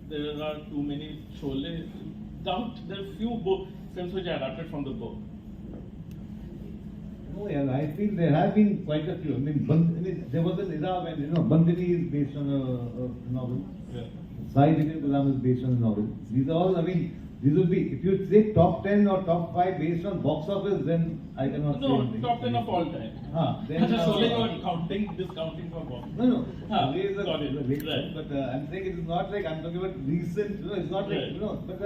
there are too many Sholay. Doubt there are few films which are adapted from the book. Oh yeah, I feel there have been quite a few. I mean, there was an era when Bandini is based on a novel. Yeah. Sai Gulam is based on a novel. These are all. I mean, these will be. If you say top 10 or top 5 based on box office, then I cannot. No, say top 10 of all time. Then Sholay you are discounting for box. No. Got Is it. Right. But I'm saying it is not like I'm talking about recent. It's not like Right. But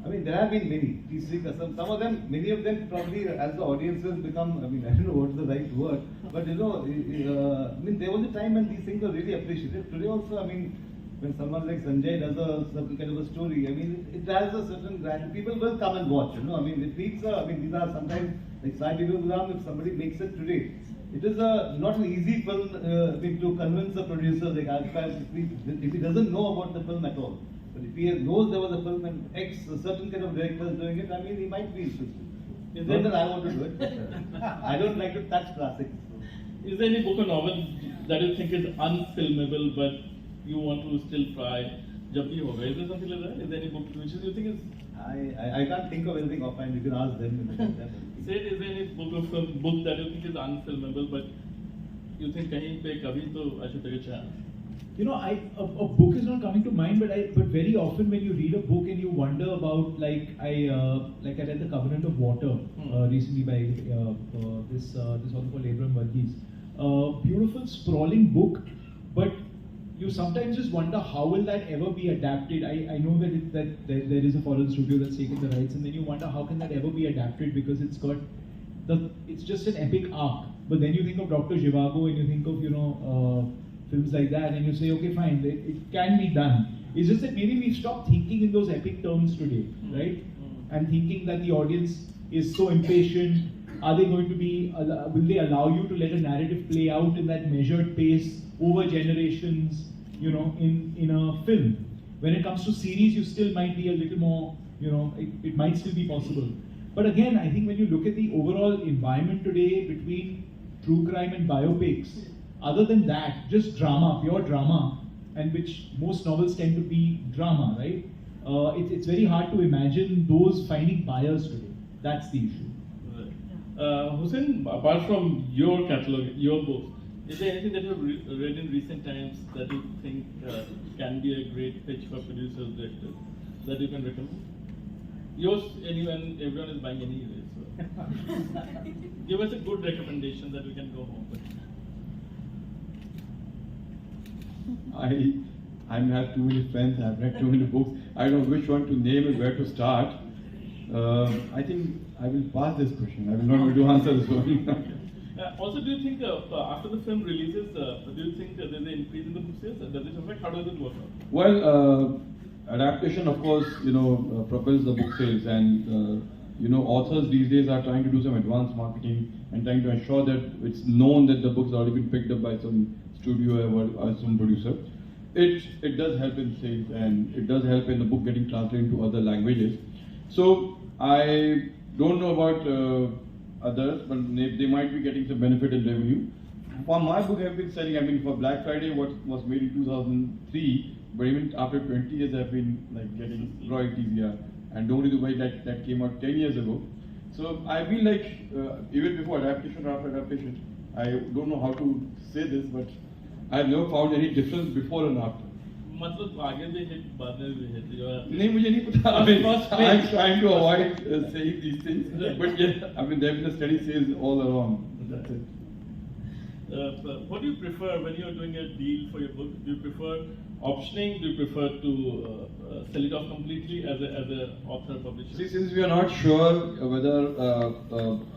I mean, there have been many. Some of them, many of them probably, as the audiences become. I mean, I don't know what's the right word, but I mean, there was a time when these things were really appreciated. Today also, I mean, when someone like Sanjay does a certain kind of a story, I mean, it has a certain brand. People will come and watch. I mean, it needs. I mean, these are sometimes like Sai Gulam. If somebody makes it today, it is not an easy film to convince a producer. Like, if he doesn't know about the film at all. But if he knows there was a film and a certain kind of director is doing it, I mean, he might be interested. Not that I want to do it, but I don't like to touch classics. Is there any book or novel that you think is unfilmable but you want to still try? Jab bhi hoga. Is there something like that? Is there any book which you think is? I can't think of anything offhand. You can ask them. Say, is there any book that you think is unfilmable but you think kahin pe kabhi to I should take a chance? A book is not coming to mind, but very often when you read a book and you wonder about, I read The Covenant of Water recently by this author called Abraham Varghese. Beautiful, sprawling book, but you sometimes just wonder how will that ever be adapted. I know that there is a foreign studio that's taken the rights, and then you wonder how can that ever be adapted because it's just an epic arc. But then you think of Dr. Zhivago and you think of films like that, and you say, okay, fine, it can be done. It's just that maybe we've stopped thinking in those epic terms today, right? And thinking that the audience is so impatient. Are they going to be? Will they allow you to let a narrative play out in that measured pace over generations? In a film. When it comes to series, you still might be a little more. It might still be possible. But again, I think when you look at the overall environment today between true crime and biopics. Other than that, just drama, pure drama, and which most novels tend to be drama, right? It's very hard to imagine those finding buyers today. That's the issue. Right. Hussain, apart from your catalog, your books, is there anything that you've read in recent times that you think can be a great pitch for producers, directors, that you can recommend? Yours, everyone is buying anyway, so give us a good recommendation that we can go home with. I have too many friends, I've read too many books. I don't know which one to name and where to start. I think I will pass this question. I will not be able to answer this one. Also, do you think after the film releases, do you think there's an increase in the book sales? Does it affect? How does it work out? Well, adaptation, of course, propels the book sales, and authors these days are trying to do some advanced marketing and trying to ensure that it's known that the book's already been picked up by some studio or some producer. It does help in sales, and it does help in the book getting translated into other languages. So I don't know about others, but they might be getting some benefit in revenue. For my book, I've been selling. For Black Friday, what was made in 2003, but even after 20 years, I've been getting royalties here. And Don't Be the Way that came out 10 years ago. So I feel even before adaptation or after adaptation, I don't know how to say this, but I've never found any difference before and after. मतलब आगे भी hit बाद में भी hit नहीं मुझे नहीं पता. I'm trying to avoid saying these things, but yeah, there have been a steady sales all along. That's it. What do you prefer when you're doing a deal for your book? Do you prefer optioning? Do you prefer to sell it off completely as a author publisher? See, since we are not sure whether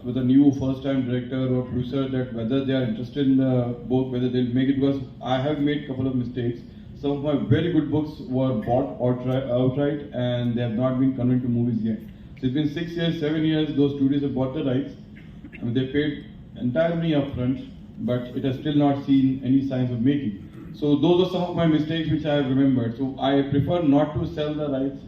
with a new first-time director or producer that whether they are interested in the book, whether they'll make it, because I have made a couple of mistakes. Some of my very good books were bought outright, and they have not been converted to movies yet. So it's been 6 years, 7 years. Those studios have bought the rights. They paid entire money upfront, but it has still not seen any signs of making. So those are some of my mistakes which I have remembered. So I prefer not to sell the rights,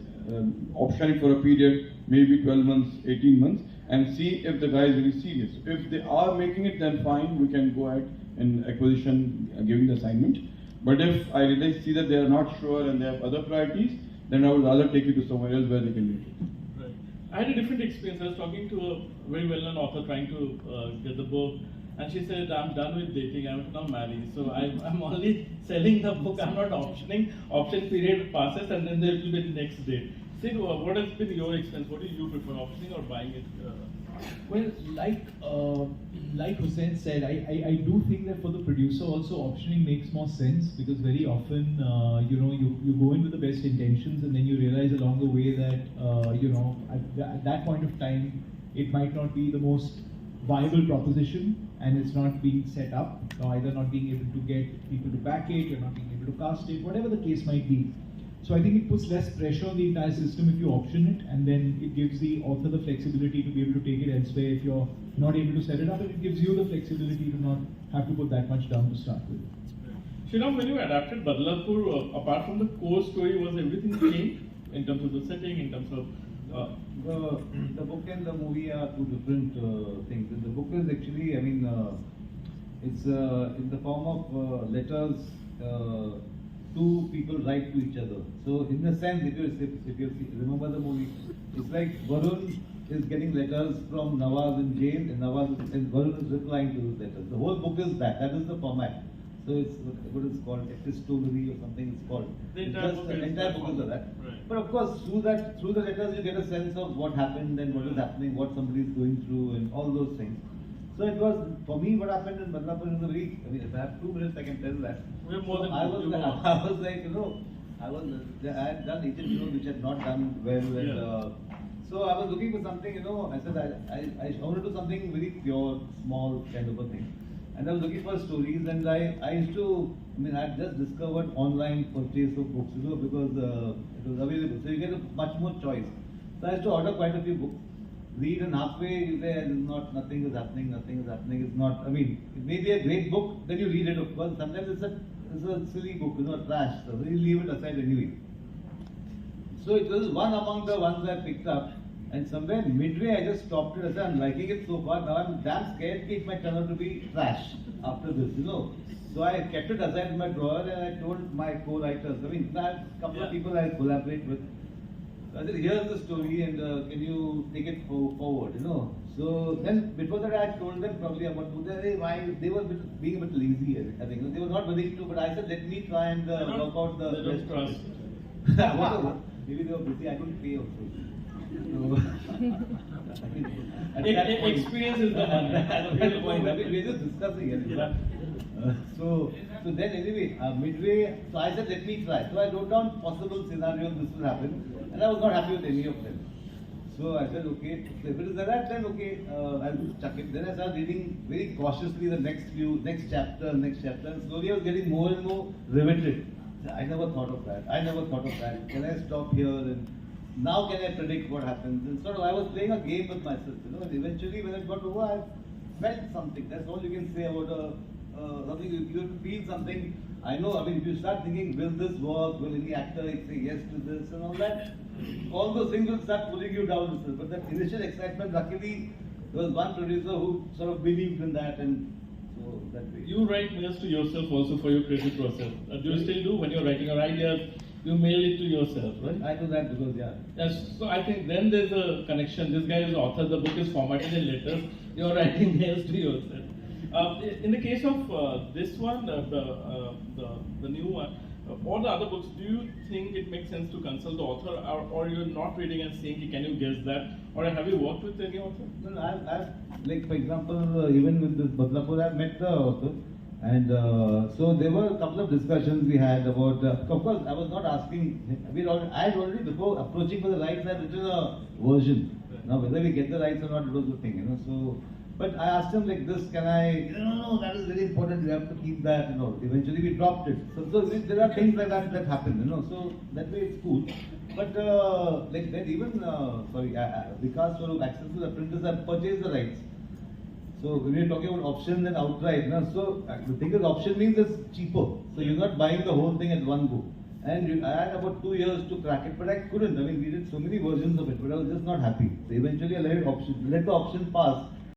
option it for a period, maybe 12 months, 18 months, and see if the guy is really serious. If they are making it, then fine, we can go ahead and acquisition, giving the assignment. But if I really see that they are not sure and they have other priorities, then I would rather take it to somewhere else where they can read it. Right. I had a different experience. I was talking to a very well-known author trying to get the book, and she said, "I'm done with dating. I'm now married. So I'm only selling the book. I'm not optioning. Option period passes, and then there will be the next date." Sid, what has been your experience? What do you prefer, optioning or buying it? Well, like Hussein said, I do think that for the producer also optioning makes more sense, because very often you go in with the best intentions and then you realize along the way that at that point of time it might not be the most viable proposition, and it's not being set up, or either not being able to get people to back it, you're not being able to cast it, whatever the case might be. So I think it puts less pressure on the entire system if you option it, and then it gives the author the flexibility to be able to take it elsewhere if you're not able to set it up, and it gives you the flexibility to not have to put that much down to start with. Sriram, when you adapted Badlapur, apart from the core story, was everything changed in terms of the setting, in terms of the book and the movie are two different things. And the book is actually, I mean, it's in the form of letters two people write to each other. So in a sense, if you remember the movie, it's like Varun is getting letters from Nawaz in jail, and Varun is replying to those letters. The whole book is that. That is the format. So it's what is called epistolary or something. It's called. The entire book is that. Right. But of course, through the letters, you get a sense of what happened and what is happening, what somebody is going through, and all those things. So it was, for me, what happened in Badlapur is a very, I mean, if I have 2 minutes, I can tell that. We have more than I was like, I had done agent, which had not done well. And, so I was looking for something, I said, I want to do something very pure, small kind of a thing. And I was looking for stories, and I used to, I had just discovered online purchase of books, because it was available. So you get a much more choice. So I used to order quite a few books. Read, and halfway you say nothing is happening. It's not, it may be a great book, then you read it, of course. Sometimes it's a silly book, trash, so you leave it aside anyway. So it was one among the ones I picked up, and somewhere midway I just stopped it. I said, I'm liking it so far, now I'm damn scared it might turn out to be trash after this, So I kept it aside in my drawer, and I told my co-writers, I have a couple of people I collaborate with. I said, here's the story, and can you take it forward, So then, before that, I told them probably about they were being a bit lazy, I think. They were not willing to, but I said, let me try and work out the don't trust. Maybe they were busy, I couldn't pay also. Experience is the one. At that point, we're just discussing it. So then anyway, midway, so I said, let me try. So I wrote down possible scenarios this will happen, and I was not happy with any of them. So I said, okay, so if it is like that, then okay, I'll just chuck it. Then I started reading very cautiously the next chapter, and slowly I was getting more and more riveted. I never thought of that. Can I stop here? And now can I predict what happens? And sort of I was playing a game with myself, and eventually when it got over, I felt something. That's all you can say about something. You have to feel something. I know, if you start thinking, will this work? Will any actor say yes to this and all that? All those things will start pulling you down. But that initial excitement, luckily, there was one producer who sort of believed in that, and so that way. You write mails to yourself also for your creative process. Do you still do when you're writing your ideas? You mail it to yourself, right? I do that because, Yes, so I think then there's a connection. This guy is author, the book is formatted in letters, you're writing mails to yourself. In the case of this one, the new one, or the other books, do you think it makes sense to consult the author, or you're not reading and saying, can you guess that? Or have you worked with any author? No, I've like, for example, even with this Badlapur, I've met the author. And so there were a couple of discussions we had about, of course, I was not asking, I had already, before approaching for the rights, I had written a version. Now, whether we get the rights or not, it was the thing, so. But I asked him like this, can I, no, that is very important, you have to keep that, Eventually we dropped it. So there are things like that happen, so that way it's cool. But like then even, Vikas Swarup, Access to the Apprentice, have purchased the rights. So when you're talking about option and outright, so the thing is option means it's cheaper. So you're not buying the whole thing at one go. And I had about 2 years to crack it, but I couldn't. We did so many versions of it, but I was just not happy. So eventually I let the option pass.